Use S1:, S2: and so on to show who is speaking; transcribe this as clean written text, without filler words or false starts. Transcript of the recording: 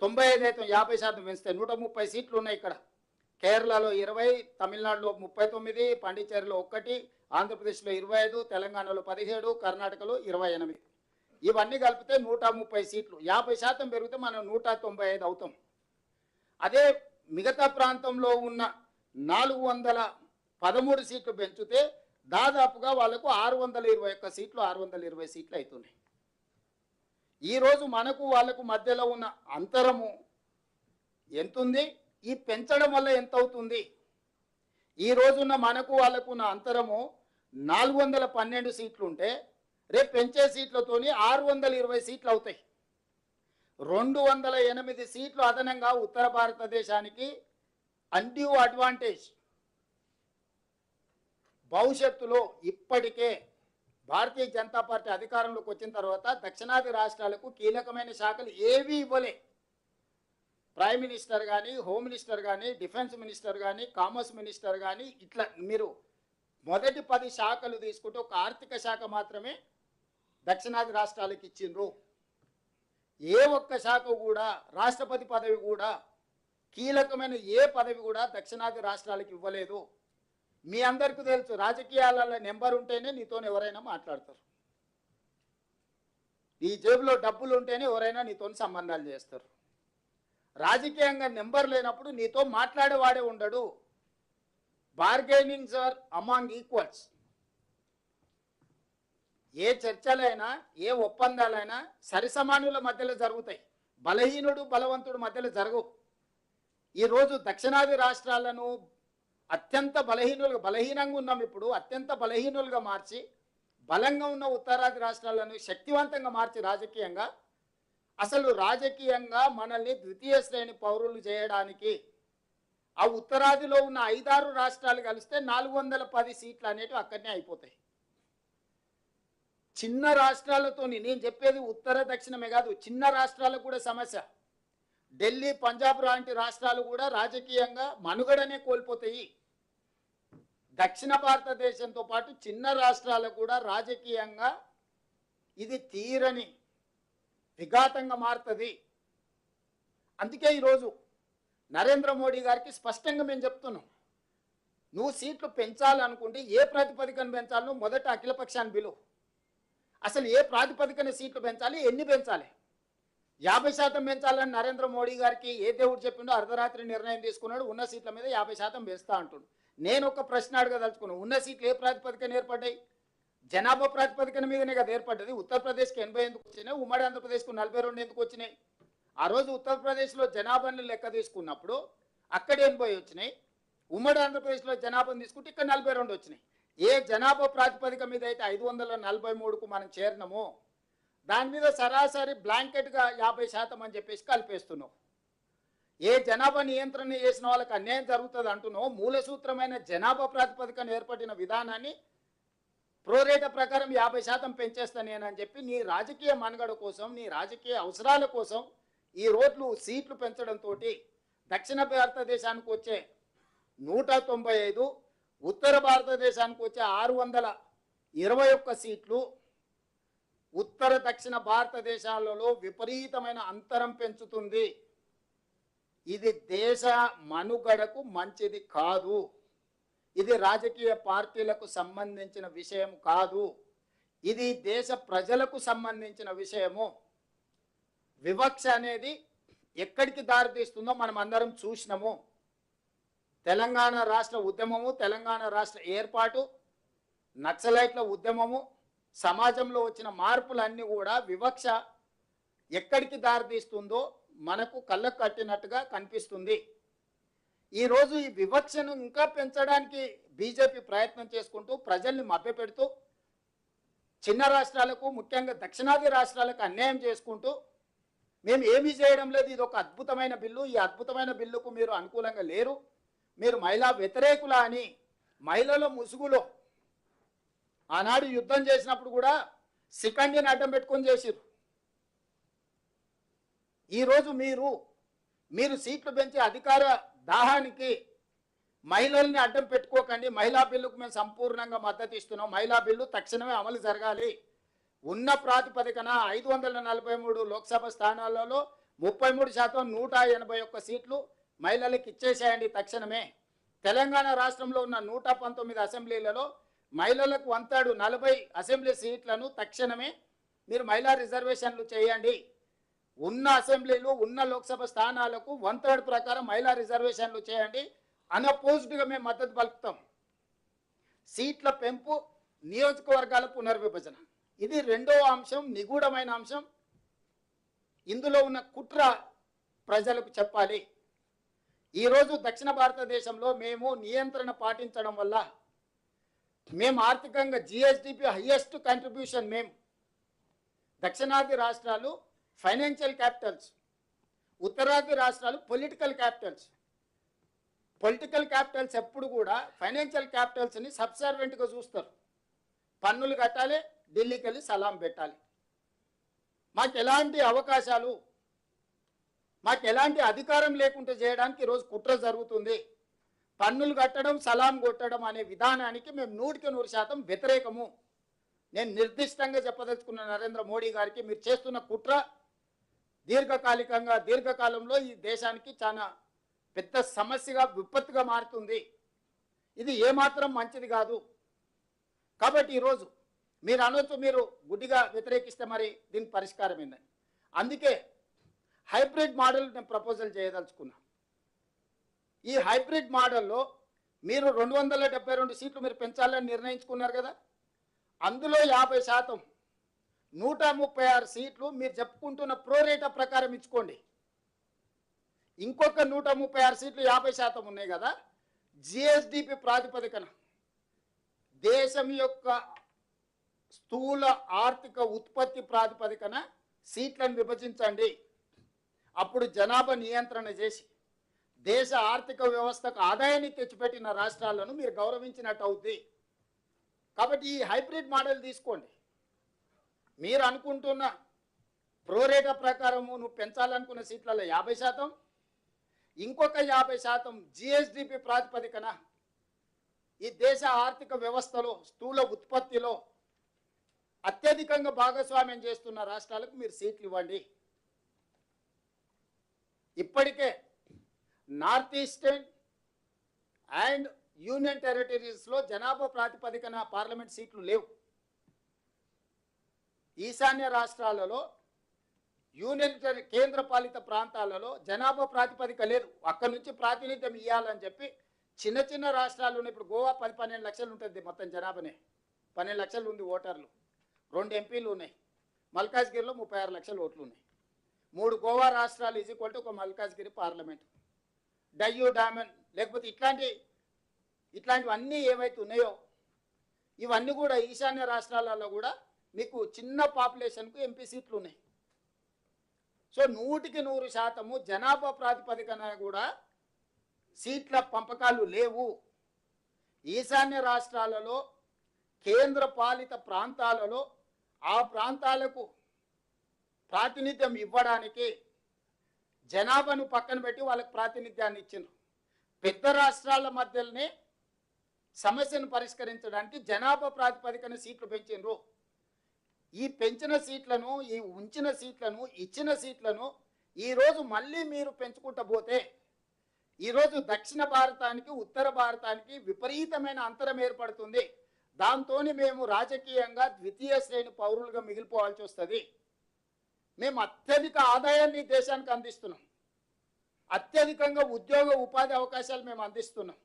S1: 95 అయితే 50% పెంచితే 130 సీట్లు ఉన్నాయి ఇక్కడ. కేరళలో 20, తమిళనాడులో 39, పాండిచ్చేరిలో 1, ఆంధ్రప్రదేశ్లో 25, తెలంగాణలో 17, కర్ణాటకలో 28. ఇవన్నీ కలిపితే 130 సీట్లు. 50% పెరిగితే మనం 195 అవుతాం. అదే మిగతా ప్రాంతంలో ఉన్న 413 సీట్లు పెంచితే దాదాపుగా వాళ్ళకు 621 సీట్లు 620 సీట్లు అవుతున్నాయి. ఈరోజు మనకు వాళ్ళకు మధ్యలో ఉన్న అంతరము ఎంతుంది, ఈ పెంచడం వల్ల ఎంత అవుతుంది? ఈ రోజున్న మనకు వాళ్ళకు ఉన్న అంతరము 412 సీట్లు ఉంటే రేపు పెంచే సీట్లతోని 620 సీట్లు అవుతాయి. 208 సీట్లు అదనంగా ఉత్తర భారతదేశానికి అన్డ్యూ అడ్వాంటేజ్. భవిష్యత్తులో ఇప్పటికే భారతీయ జనతా పార్టీ అధికారంలోకి వచ్చిన తర్వాత దక్షిణాది రాష్ట్రాలకు కీలకమైన శాఖలు ఏవీ ఇవ్వలే. ప్రైమ్ మినిస్టర్ కానీ, హోమ్ మినిస్టర్ కానీ, డిఫెన్స్ మినిస్టర్ కానీ, కామర్స్ మినిస్టర్ కానీ, ఇట్లా మీరు మొదటి 10 శాఖలు తీసుకుంటే ఒక ఆర్థిక శాఖ మాత్రమే దక్షిణాది రాష్ట్రాలకు ఇచ్చిండ్రు. ఏ ఒక్క శాఖ కూడా, రాష్ట్రపతి పదవి కూడా, కీలకమైన ఏ పదవి కూడా దక్షిణాది రాష్ట్రాలకు ఇవ్వలేదు. మీ అందరికీ తెలుసు, రాజకీయాలలో నెంబర్ ఉంటేనే నీతో ఎవరైనా మాట్లాడతారు. నీ జేబులో డబ్బులు ఉంటేనే ఎవరైనా నీతో సంబంధాలు చేస్తారు. రాజకీయంగా నెంబర్ లేనప్పుడు నీతో మాట్లాడేవాడే ఉండడు. Bargainings are among equals. ఏ చర్చలైనా, ఏ ఒప్పందాలైనా సరిసమానుల మధ్యలో జరుగుతాయి. బలహీనుడు బలవంతుడు మధ్యలో జరగవు. ఈరోజు దక్షిణాది రాష్ట్రాలను అత్యంత బలహీనంగా ఉన్నాం. ఇప్పుడు అత్యంత బలహీనులుగా మార్చి బలంగా ఉన్న ఉత్తరాది రాష్ట్రాలను శక్తివంతంగా మార్చి రాజకీయంగా, అసలు రాజకీయంగా మనల్ని ద్వితీయ శ్రేణి పౌరులు చేయడానికి ఆ ఉత్తరాదిలో ఉన్న 5-6 రాష్ట్రాలు కలిస్తే 410 సీట్లు అనేటివి అక్కడనే అయిపోతాయి. చిన్న రాష్ట్రాలతో, నేను చెప్పేది ఉత్తర దక్షిణమే కాదు, చిన్న రాష్ట్రాలకు కూడా సమస్య. ఢిల్లీ, పంజాబ్ లాంటి రాష్ట్రాలు కూడా రాజకీయంగా మనుగడనే కోల్పోతాయి. దక్షిణ భారతదేశంతో పాటు చిన్న రాష్ట్రాలకు కూడా రాజకీయంగా ఇది తీరని విఘాతంగా మారుతుంది. అందుకే ఈరోజు నరేంద్ర మోడీ గారికి స్పష్టంగా మేము చెప్తున్నాం, నువ్వు సీట్లు పెంచాలనుకుంటే ఏ ప్రాతిపదికన పెంచాలో మొదట అఖిలపక్షాన్ని పిలువు. అసలు ఏ ప్రాతిపదికన సీట్లు పెంచాలి, ఎన్ని పెంచాలి? 50% పెంచాలని నరేంద్ర మోడీ గారికి ఏ దేవుడు చెప్పిండో అర్ధరాత్రి నిర్ణయం తీసుకున్నాడు. ఉన్న సీట్ల మీద 50% పెంచుతా అంటుండు. నేను ఒక ప్రశ్న అడగదలుచుకున్నాను, ఉన్న సీట్లు ఏ ప్రాతిపదికన ఏర్పడ్డాయి? జనాభా ప్రాతిపదికన మీదనే కదా ఏర్పడ్డది. ఉత్తరప్రదేశ్కి 80 ఎందుకు వచ్చినాయి, ఉమ్మడి ఆంధ్రప్రదేశ్కు 42 ఎందుకు వచ్చినాయి? ఆ రోజు ఉత్తరప్రదేశ్లో జనాభాను లెక్క తీసుకున్నప్పుడు అక్కడ 80 వచ్చినాయి, ఉమ్మడి ఆంధ్రప్రదేశ్లో జనాభాను తీసుకుంటే ఇక్కడ 42 వచ్చినాయి. ఏ జనాభా ప్రాతిపదిక మీద అయితే 543కు మనం చేరినామో దాని మీద సరాసరి బ్లాంకెట్గా 50% అని చెప్పేసి కలిపేస్తున్నావు. ఏ జనాభా నియంత్రణ చేసిన వాళ్ళకి అన్యాయం జరుగుతుంది అంటున్నావు. మూల సూత్రమైన జనాభా ప్రాతిపదికన ఏర్పడిన విధానాన్ని ప్రోరేట ప్రకారం 50% పెంచేస్తా నేనని చెప్పి నీ రాజకీయ మనుగడ కోసం, నీ రాజకీయ అవసరాల కోసం ఈ రోడ్లు సీట్లు పెంచడంతో దక్షిణ భారతదేశానికి వచ్చే 195, ఉత్తర భారతదేశానికి వచ్చే 621 సీట్లు ఉత్తర దక్షిణ భారతదేశాలలో విపరీతమైన అంతరం పెంచుతుంది. ఇది దేశ మనుగడకు మంచిది కాదు. ఇది రాజకీయ పార్టీలకు సంబంధించిన విషయం కాదు. ఇది దేశ ప్రజలకు సంబంధించిన విషయము. వివక్ష అనేది ఎక్కడికి దారితీస్తుందో మనం అందరం చూసినాము. తెలంగాణ రాష్ట్ర ఉద్యమము, తెలంగాణ రాష్ట్ర ఏర్పాటు, నక్సలైట్ల ఉద్యమము, సమాజంలో వచ్చిన మార్పులన్నీ కూడా వివక్ష ఎక్కడికి దారితీస్తుందో మనకు కళ్ళకు కట్టినట్టుగా కనిపిస్తుంది. ఈరోజు ఈ వివక్షను ఇంకా పెంచడానికి బీజేపీ ప్రయత్నం చేసుకుంటూ ప్రజల్ని మభ్యపెడుతూ చిన్న రాష్ట్రాలకు, ముఖ్యంగా దక్షిణాది రాష్ట్రాలకు అన్యాయం చేసుకుంటూ మేము ఏమీ చేయడం లేదు, ఇది ఒక అద్భుతమైన బిల్లు, ఈ అద్భుతమైన బిల్లుకు మీరు అనుకూలంగా లేరు, మీరు మహిళా వ్యతిరేకుల అని మహిళల ముసుగులో ఆనాడు యుద్ధం చేసినప్పుడు కూడా సికండిని అడ్డం పెట్టుకొని చేసిరు. ఈరోజు మీరు సీట్లు పెంచే అధికార దాహానికి మహిళల్ని అడ్డం పెట్టుకోకండి. మహిళా బిల్లుకు మేము సంపూర్ణంగా మద్దతు ఇస్తున్నాం. మహిళా బిల్లు తక్షణమే అమలు జరగాలి. ఉన్న ప్రాతిపదికన 543 లోక్సభ స్థానాలలో 33% 181 సీట్లు మహిళలకు ఇచ్చేసేయండి తక్షణమే. తెలంగాణ రాష్ట్రంలో ఉన్న 119 అసెంబ్లీలలో మహిళలకు 1/3 అసెంబ్లీ సీట్లను తక్షణమే మీరు మహిళా రిజర్వేషన్లు చేయండి. ఉన్న అసెంబ్లీలు ఉన్న లోక్సభ స్థానాలకు 1/3 ప్రకారం మహిళా రిజర్వేషన్లు చేయండి. అన్అపోజ్డ్గా మేము మద్దతు పలుకుతాం. సీట్ల పెంపు, నియోజకవర్గాల పునర్విభజన, ఇది రెండవ అంశం, నిగూఢమైన అంశం. ఇందులో ఉన్న కుట్ర ప్రజలకు చెప్పాలి. ఈరోజు దక్షిణ భారతదేశంలో మేము నియంత్రణ పాటించడం వల్ల మేము ఆర్థికంగా జిఎస్డిపి హైయెస్ట్ కంట్రిబ్యూషన్ మేము. దక్షిణాది రాష్ట్రాలు ఫైనాన్షియల్ క్యాపిటల్స్, ఉత్తరాది రాష్ట్రాలు పొలిటికల్ క్యాపిటల్స్. పొలిటికల్ క్యాపిటల్స్ ఎప్పుడు కూడా ఫైనాన్షియల్ క్యాపిటల్స్ని సబ్సర్వెంట్గా చూస్తారు. పన్నులు కట్టాలి, ఢిల్లీకి వెళ్ళి సలాం పెట్టాలి. మాకు ఎలాంటి అవకాశాలు, మాకు ఎలాంటి అధికారం లేకుండా చేయడానికి ఈరోజు కుట్ర జరుగుతుంది. పన్నులు కట్టడం, సలాం కొట్టడం అనే విధానానికి మేము 100% వ్యతిరేకము. నేను నిర్దిష్టంగా చెప్పదలుచుకున్న నరేంద్ర మోడీ గారికి, మీరు చేస్తున్న కుట్ర దీర్ఘకాలంలో ఈ దేశానికి చాలా పెద్ద సమస్యగా, విపత్తుగా మారుతుంది. ఇది ఏమాత్రం మంచిది కాదు. కాబట్టి ఈరోజు మీరు అనొచ్చు, మీరు గుడ్డిగా వ్యతిరేకిస్తే మరి దీనికి పరిష్కారం ఏందని. అందుకే హైబ్రిడ్ మోడల్ నేను ప్రపోజల్ చేయదలుచుకున్నా. ఈ హైబ్రిడ్ మోడల్లో మీరు 272 సీట్లు మీరు పెంచాలని నిర్ణయించుకున్నారు కదా, అందులో 50%, 136 సీట్లు మీరు చెప్పుకుంటున్న ప్రోరేటా ప్రకారం ఇచ్చుకోండి. ఇంకొక 136 సీట్లు 50% ఉన్నాయి కదా, జిఎస్డిపి ప్రాతిపదికన దేశం యొక్క స్థూల ఆర్థిక ఉత్పత్తి ప్రాతిపదికన సీట్లను విభజించండి. అప్పుడు జనాభా నియంత్రణ చేసి దేశ ఆర్థిక వ్యవస్థకు ఆదాయాన్ని తెచ్చిపెట్టిన రాష్ట్రాలను మీరు గౌరవించినట్టు అవుద్ది. కాబట్టి ఈ హైబ్రిడ్ మోడల్ తీసుకోండి. మీరు అనుకుంటున్న ప్రోరేటా ప్రకారము నువ్వు పెంచాలనుకున్న సీట్లలో 50%, ఇంకొక 50% జిఎస్డిపి ప్రాతిపదికన ఈ దేశ ఆర్థిక వ్యవస్థలో స్థూల ఉత్పత్తిలో అత్యధికంగా భాగస్వామ్యం చేస్తున్న రాష్ట్రాలకు మీరు సీట్లు ఇవ్వండి. ఇప్పటికే నార్త్ ఈస్టర్న్ అండ్ యూనియన్ టెరిటరీస్లో జనాభా ప్రాతిపదికన పార్లమెంట్ సీట్లు లేవు. ఈశాన్య రాష్ట్రాలలో, యూనియన్ కేంద్ర పాలిత ప్రాంతాలలో జనాభా ప్రాతిపదిక లేదు. అక్కడి నుంచి ప్రాతినిధ్యం ఇవ్వాలని చెప్పి చిన్న చిన్న రాష్ట్రాలు ఉన్నాయి. ఇప్పుడు గోవా 10-12 లక్షలు ఉంటుంది మొత్తం జనాభానే, 12 లక్షలు ఉంది ఓటర్లు, 2 ఎంపీలు ఉన్నాయి. మల్కాజ్గిరిలో 36 లక్షల ఓట్లు ఉన్నాయి. 3 గోవా రాష్ట్రాలు ఈజ్ఈక్వల్ టు ఒక మల్కాజ్గిరి పార్లమెంట్. డయ్యూ డామన్ లేకపోతే ఇట్లాంటివన్నీ ఏవైతే ఉన్నాయో ఇవన్నీ కూడా ఈశాన్య రాష్ట్రాలలో కూడా మీకు చిన్న పాపులేషన్కు ఎంపీ సీట్లు ఉన్నాయి. సో 100% జనాభా ప్రాతిపదికన కూడా సీట్ల పంపకాలు లేవు. ఈశాన్య రాష్ట్రాలలో, కేంద్ర పాలిత ప్రాంతాలలో ఆ ప్రాంతాలకు ప్రాతినిధ్యం ఇవ్వడానికి జనాభాను పక్కన పెట్టి వాళ్ళకి ప్రాతినిధ్యాన్ని ఇచ్చిండ్రు. పెద్ద రాష్ట్రాల మధ్యలోనే సమస్యను పరిష్కరించడానికి జనాభా ప్రాతిపదికన సీట్లు పెంచిండ్రు. ఈ పెంచిన సీట్లను, ఈ ఉంచిన సీట్లను, ఇచ్చిన సీట్లను ఈరోజు మళ్ళీ మీరు పెంచుకుంటూ పోతే ఈరోజు దక్షిణ భారతానికి, ఉత్తర భారతానికి విపరీతమైన అంతరం ఏర్పడుతుంది. దాంతో మేము రాజకీయంగా ద్వితీయ శ్రేణి పౌరులుగా మిగిలిపోవాల్సి వస్తుంది. మేము అత్యధిక ఆదాయాన్ని దేశానికి అందిస్తున్నాం, అత్యధికంగా ఉద్యోగ ఉపాధి అవకాశాలు మేము అందిస్తున్నాం.